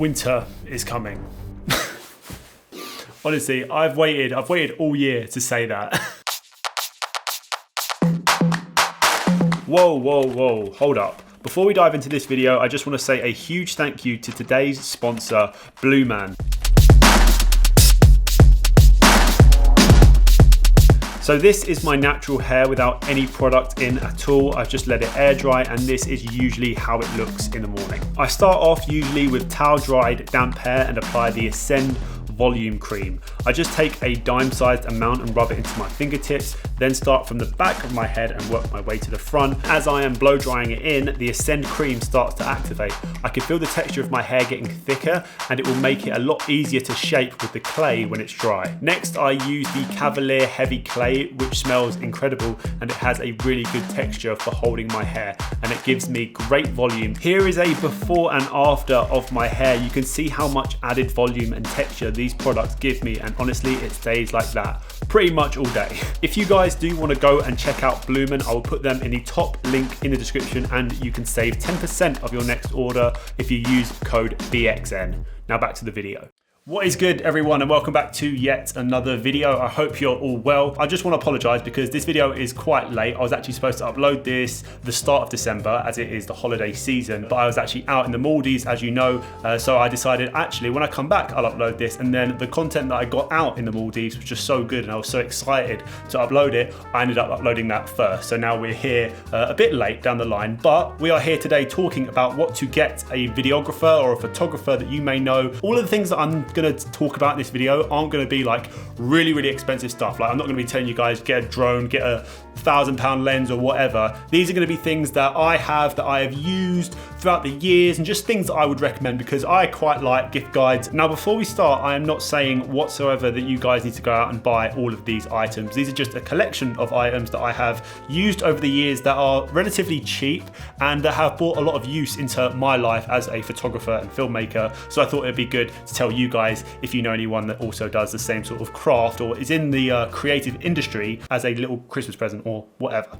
winter is coming. Honestly, I've waited all year to say that. Whoa, hold up. Before we dive into this video, I just want to say a huge thank you to today's sponsor, Blue Man. So this is my natural hair without any product in at all. I've just let it air dry, and this is usually how it looks in the morning. I start off usually with towel dried damp hair and apply the Ascend volume cream. I just take a dime-sized amount and rub it into my fingertips, then start from the back of my head and work my way to the front. As I am blow drying it in, the Ascend cream starts to activate. I can feel the texture of my hair getting thicker, and it will make it a lot easier to shape with the clay when it's dry. Next, I use the Cavalier Heavy Clay, which smells incredible, and it has a really good texture for holding my hair, and it gives me great volume. Here is a before and after of my hair. You can see how much added volume and texture these products give me, and honestly it stays like that pretty much all day. If you guys do want to go and check out Blue Man, I will put them in the top link in the description, and you can save 10% of your next order if you use code BXN. Now back to the video. What is good, everyone, and welcome back to yet another video. I hope you're all well. I just want to apologize because this video is quite late. I was actually supposed to upload this the start of December, as it is the holiday season, but I was actually out in the Maldives, as you know, so I decided actually when I come back I'll upload this, and then the content that I got out in the Maldives was just so good and I was so excited to upload it, I ended up uploading that first. So now we're here a bit late down the line, but we are here today talking about what to get a videographer or a photographer that you may know. All of the things that I'm going to talk about in this video aren't going to be like really expensive stuff. Like, I'm not going to be telling you guys get a drone, get a £1,000 lens or whatever. These are going to be things that I have used throughout the years, and just things that I would recommend because I quite like gift guides. Now before we start, I am not saying whatsoever that you guys need to go out and buy all of these items. These are just a collection of items that I have used over the years that are relatively cheap and that have brought a lot of use into my life as a photographer and filmmaker. So I thought it'd be good to tell you guys, if you know anyone that also does the same sort of craft or is in the creative industry, as a little Christmas present or whatever.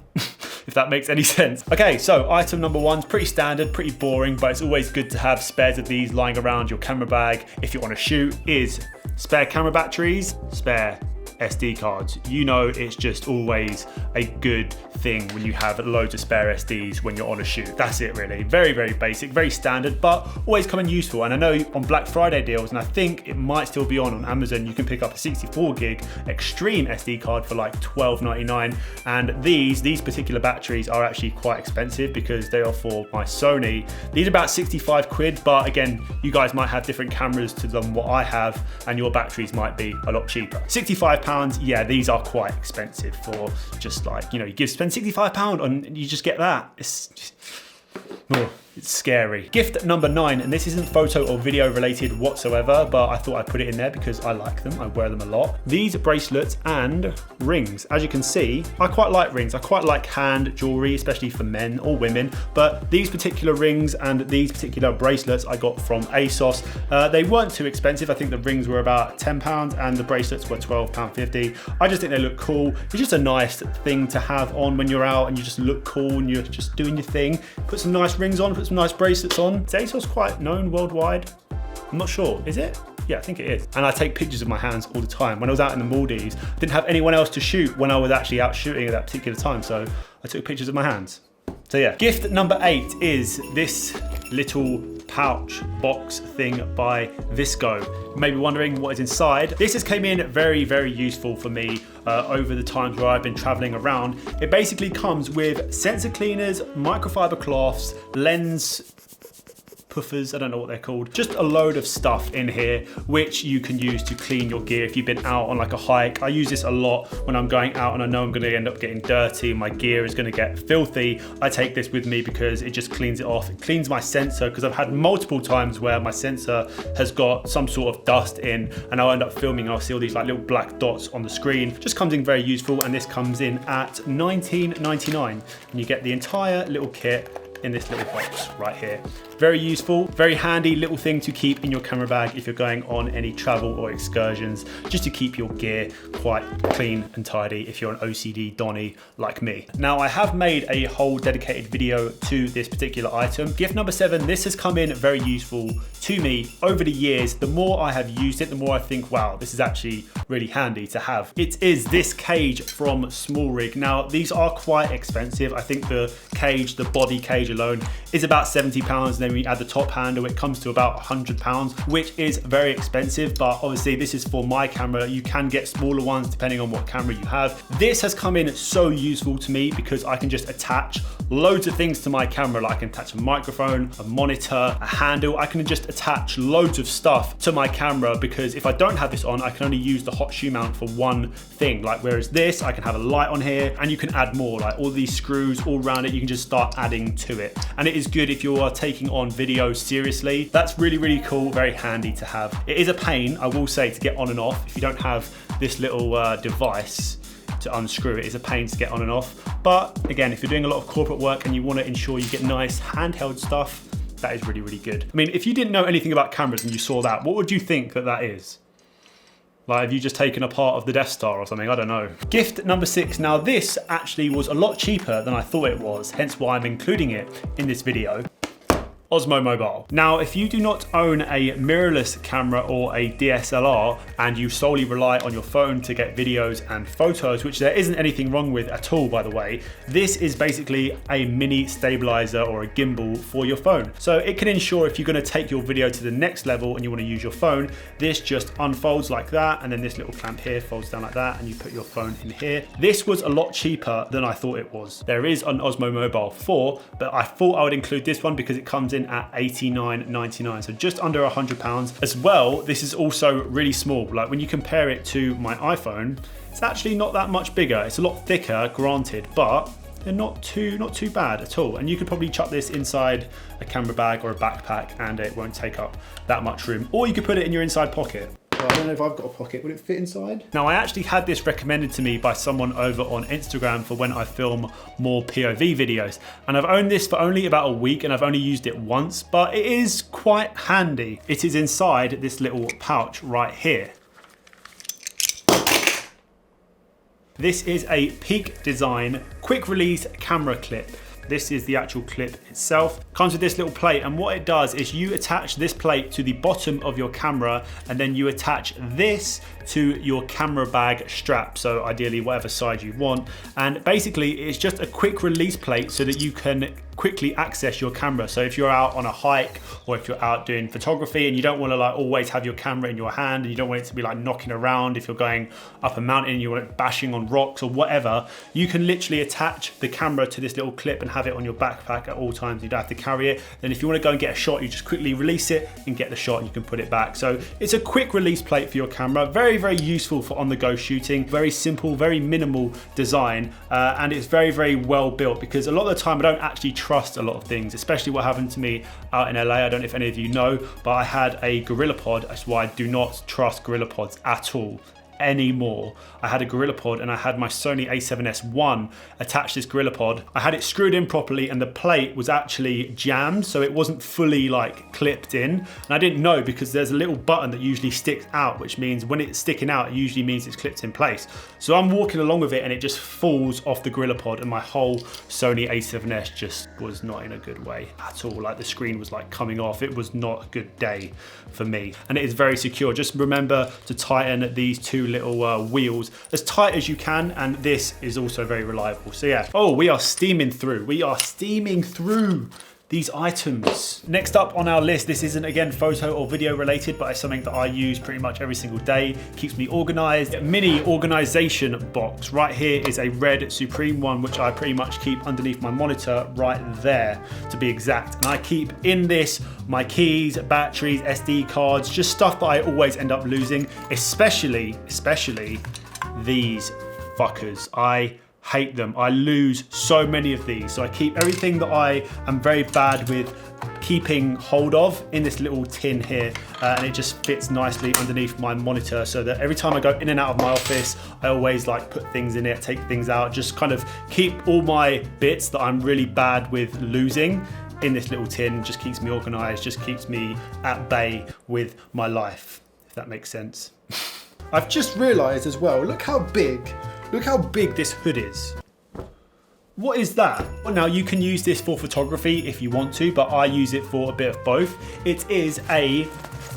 If that makes any sense. Okay, so item number one's pretty standard, pretty boring, but it's always good to have spares of these lying around your camera bag if you want to shoot, is spare camera batteries, spare SD cards. You know, it's just always a good thing when you have loads of spare SDs when you're on a shoot. That's it really. Very basic, very standard, but always come in useful. And I know on Black Friday deals, and I think it might still be on Amazon, you can pick up a 64 gig extreme SD card for like $12.99. And these particular batteries are actually quite expensive because they are for my Sony. These are about 65 quid, but again, you guys might have different cameras to them what I have, and your batteries might be a lot cheaper. £65, yeah, these are quite expensive for just like, you know, you spend £65 and you just get that. It's scary. Gift number 9, and this isn't photo or video related whatsoever, but I thought I'd put it in there because I like them, I wear them a lot. These bracelets and rings. As you can see, I quite like rings. I quite like hand jewelry, especially for men or women, but these particular rings and these particular bracelets I got from ASOS. They weren't too expensive. I think the rings were about £10 and the bracelets were £12.50. I just think they look cool. It's just a nice thing to have on when you're out and you just look cool and you're just doing your thing. Put some nice rings on, put some nice bracelets on. Is ASOS quite known worldwide? I'm not sure. Is it? Yeah, I think it is. And I take pictures of my hands all the time. When I was out in the Maldives, I didn't have anyone else to shoot when I was actually out shooting at that particular time, so I took pictures of my hands. So yeah. Gift number 8 is this little pouch box thing by Visco. You may be wondering what is inside. This has came in very useful for me over the times where I've been traveling around. It basically comes with sensor cleaners, microfiber cloths, lens puffers, I don't know what they're called. Just a load of stuff in here which you can use to clean your gear if you've been out on like a hike. I use this a lot when I'm going out and I know I'm going to end up getting dirty, my gear is going to get filthy. I take this with me because it just cleans it off. It cleans my sensor, because I've had multiple times where my sensor has got some sort of dust in and I'll end up filming and I'll see all these like little black dots on the screen. Just comes in very useful, and this comes in at $19.99 and you get the entire little kit. in this little box right here. Very useful, very handy little thing to keep in your camera bag if you're going on any travel or excursions, just to keep your gear quite clean and tidy if you're an OCD Donny like me. Now, I have made a whole dedicated video to this particular item. Gift number 7, this has come in very useful to me over the years. The more I have used it, the more I think, wow, this is actually really handy to have. It is this cage from SmallRig. Now, these are quite expensive. I think the cage, the body cage alone, is about £70, and then we add the top handle, it comes to about £100, which is very expensive, but obviously this is for my camera. You can get smaller ones depending on what camera you have. This has come in so useful to me because I can just attach loads of things to my camera. Like I can attach a microphone, a monitor, a handle. I can just attach loads of stuff to my camera, because if I don't have this on, I can only use the hot shoe mount for one thing. Like, whereas this, I can have a light on here and you can add more, like all these screws all around it, you can just start adding to it. And it is good if you are taking on video seriously. That's really, really cool, very handy to have. It is a pain, I will say, to get on and off. If you don't have this little device to unscrew, it is a pain to get on and off. But again, if you're doing a lot of corporate work and you want to ensure you get nice handheld stuff, that is really, really good. I mean, if you didn't know anything about cameras and you saw that, what would you think that that is? Like, have you just taken a part of the Death Star or something? I don't know. Gift number 6. Now, this actually was a lot cheaper than I thought it was, hence why I'm including it in this video. Osmo Mobile. Now, if you do not own a mirrorless camera or a DSLR and you solely rely on your phone to get videos and photos, which there isn't anything wrong with at all, by the way, this is basically a mini stabilizer or a gimbal for your phone. So it can ensure if you're going to take your video to the next level and you want to use your phone, this just unfolds like that, and then this little clamp here folds down like that, and you put your phone in here. This was a lot cheaper than I thought it was. There is an Osmo Mobile 4, but I thought I would include this one because it comes in at $89.99, so just under £100. As well, this is also really small. Like, when you compare it to my iPhone, it's actually not that much bigger. It's a lot thicker, granted, but they're not too bad at all. And you could probably chuck this inside a camera bag or a backpack and it won't take up that much room. Or you could put it in your inside pocket. I don't know if I've got a pocket. Would it fit inside? Now, I actually had this recommended to me by someone over on Instagram for when I film more POV videos. And I've owned this for only about a week and I've only used it once, but it is quite handy. It is inside this little pouch right here. This is a Peak Design quick release camera clip. This is the actual clip itself. Comes with this little plate, and what it does is you attach this plate to the bottom of your camera, and then you attach this to your camera bag strap, so ideally whatever side you want. And basically it's just a quick release plate so that you can quickly access your camera. So if you're out on a hike or if you're out doing photography and you don't want to like always have your camera in your hand, and you don't want it to be like knocking around if you're going up a mountain and you want it bashing on rocks or whatever, you can literally attach the camera to this little clip and have it on your backpack at all times. You don't have to carry it. Then if you want to go and get a shot, you just quickly release it and get the shot, and you can put it back. So it's a quick release plate for your camera. Very, very useful for on-the-go shooting. Very simple, very minimal design, and it's very, very well built, because a lot of the time I don't actually trust a lot of things, especially what happened to me out in LA. I don't know if any of you know, but I had a GorillaPod. That's why I do not trust GorillaPods at all anymore. I had a GorillaPod and I had my Sony a7S1 attached to this GorillaPod. I had it screwed in properly and the plate was actually jammed, so it wasn't fully like clipped in. And I didn't know, because there's a little button that usually sticks out, which means when it's sticking out, it usually means it's clipped in place. So I'm walking along with it and it just falls off the GorillaPod, and my whole Sony a7S just was not in a good way at all. Like, the screen was like coming off. It was not a good day for me. And it is very secure. Just remember to tighten these two little wheels as tight as you can, and this is also very reliable. So yeah, oh, we are steaming through. We are steaming through these items. Next up on our list, this isn't again photo or video related, but it's something that I use pretty much every single day. Keeps me organized. A mini organization box. Right here is a red Supreme one, which I pretty much keep underneath my monitor right there, to be exact. And I keep in this my keys, batteries, SD cards, just stuff that I always end up losing, especially these fuckers. I hate them. I lose so many of these. So I keep everything that I am very bad with keeping hold of in this little tin here, and it just fits nicely underneath my monitor, so that every time I go in and out of my office, I always like put things in it, take things out, just kind of keep all my bits that I'm really bad with losing in this little tin. Just keeps me organized, just keeps me at bay with my life, if that makes sense. I've just realized as well, look how big this hood is. What is that? Well, now you can use this for photography if you want to, but I use it for a bit of both. It is a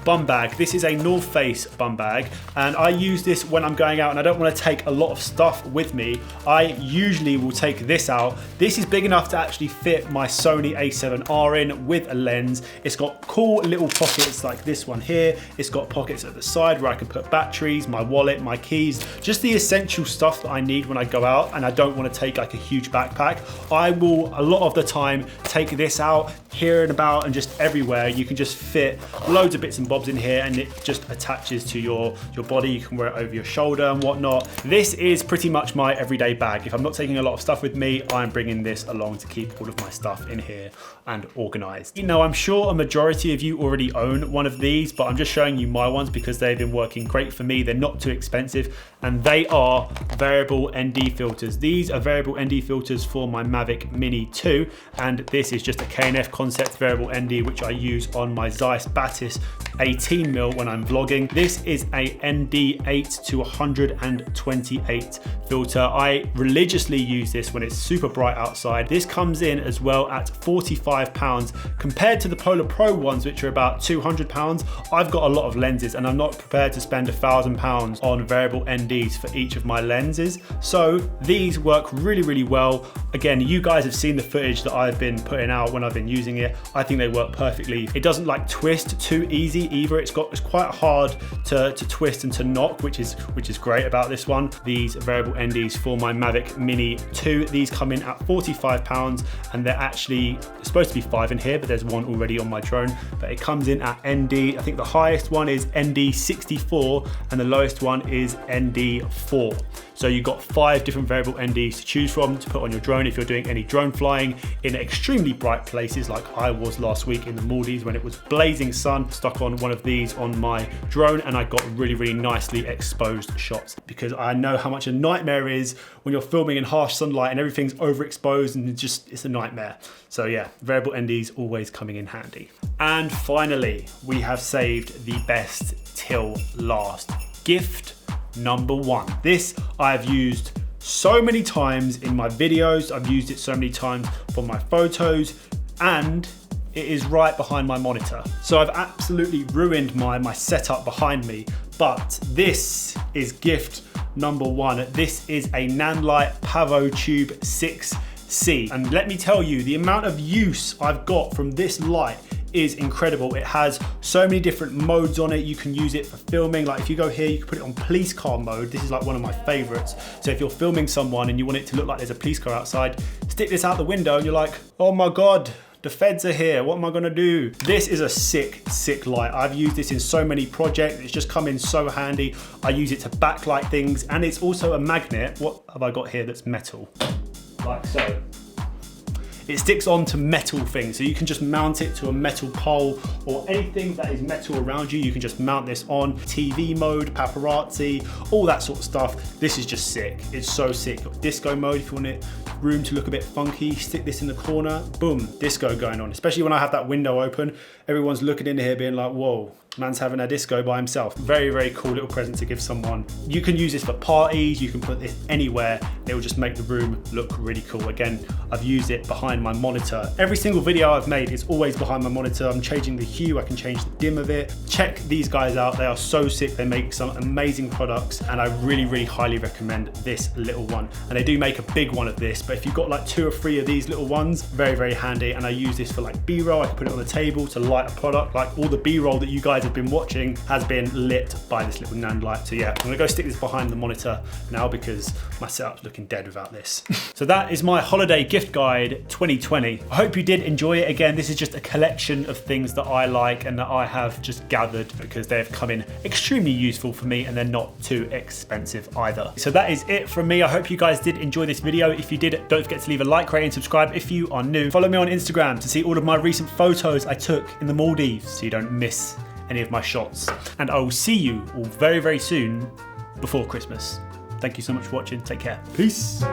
bum bag. This is a North Face bum bag, and I use this when I'm going out and I don't want to take a lot of stuff with me. I usually will take this out. This is big enough to actually fit my Sony a7R in with a lens. It's got cool little pockets like this one here. It's got pockets at the side where I can put batteries, my wallet, my keys, just the essential stuff that I need when I go out and I don't want to take like a huge backpack. I will, a lot of the time, take this out here and about and just everywhere. You can just fit loads of bits and bobs in here, and it just attaches to your body. You can wear it over your shoulder and whatnot. This is pretty much my everyday bag. If I'm not taking a lot of stuff with me, I'm bringing this along to keep all of my stuff in here and organized. You know, I'm sure a majority of you already own one of these, but I'm just showing you my ones because they've been working great for me. They're not too expensive, and they are variable ND filters. These are variable ND filters for my Mavic Mini 2, and this is just a K&F Concept variable ND, which I use on my Zeiss Batis 18mm when I'm vlogging. This is a ND 8 to 128 filter. I religiously use this when it's super bright outside. This comes in as well at £45 compared to the Polar Pro ones, which are about £200. I've got a lot of lenses and I'm not prepared to spend £1,000 on variable NDs for each of my lenses. So these work really, really well. Again, you guys have seen the footage that I've been putting out when I've been using it. I think they work perfectly. It doesn't like twist too easy either. It's quite hard to twist and to knock, which is great about this one. These variable NDs for my Mavic Mini 2, these come in at £45, and they're actually supposed to be 5 in here, but there's one already on my drone. But it comes in at ND, I think the highest one is ND 64 and the lowest one is ND 4. So you've got 5 different variable NDs to choose from to put on your drone if you're doing any drone flying in extremely bright places like I was last week in the Maldives when it was blazing sun. Stuck on one of these on my drone and I got really, really nicely exposed shots, because I know how much a nightmare is when you're filming in harsh sunlight and everything's overexposed, and it's a nightmare. So yeah, variable NDs always coming in handy. And finally, we have saved the best till last. Gift number 1. This I've used so many times in my videos. I've used it so many times for my photos, and it is right behind my monitor. So I've absolutely ruined my setup behind me, but this is gift number 1. This is a Nanlite Pavo Tube 6C. And let me tell you, the amount of use I've got from this light is incredible. It has so many different modes on it. You can use it for filming. Like if you go here, you can put it on police car mode. This is like one of my favorites. So if you're filming someone and you want it to look like there's a police car outside, stick this out the window and you're like, oh my God, the feds are here. What am I gonna do? This is a sick light. I've used this in so many projects. It's just come in so handy. I use it to backlight things, and it's also a magnet. What have I got here that's metal? Like so. It sticks onto metal things, so you can just mount it to a metal pole or anything that is metal around you. You can just mount this on TV mode, paparazzi, all that sort of stuff. This is just sick. It's so sick. Disco mode, if you want it room to look a bit funky, stick this in the corner, boom, disco going on. Especially when I have that window open, everyone's looking in here being like, whoa, man's having a disco by himself. Very, very cool little present to give someone. You can use this for parties, you can put this anywhere. It will just make the room look really cool. Again, I've used it behind my monitor. Every single video I've made is always behind my monitor. I'm changing the hue, I can change the dim of it. Check these guys out, they are so sick. They make some amazing products, and I really, really highly recommend this little one. And they do make a big one of this, but if you've got like 2 or 3 of these little ones, very, very handy. And I use this for like B-roll. I can put it on the table to light a product, like all the B-roll that you guys guys have been watching has been lit by this little NAND light. So yeah, I'm gonna go stick this behind the monitor now because my setup's looking dead without this. So that is my holiday gift guide 2020. I hope you did enjoy it. Again, this is just a collection of things that I like and that I have just gathered because they've come in extremely useful for me and they're not too expensive either. So that is it from me. I hope you guys did enjoy this video. If you did, don't forget to leave a like, rate and subscribe if you are new. Follow me on Instagram to see all of my recent photos I took in the Maldives so you don't miss any of my shots. And I will see you all very, very soon before Christmas. Thank you so much for watching. Take care. Peace.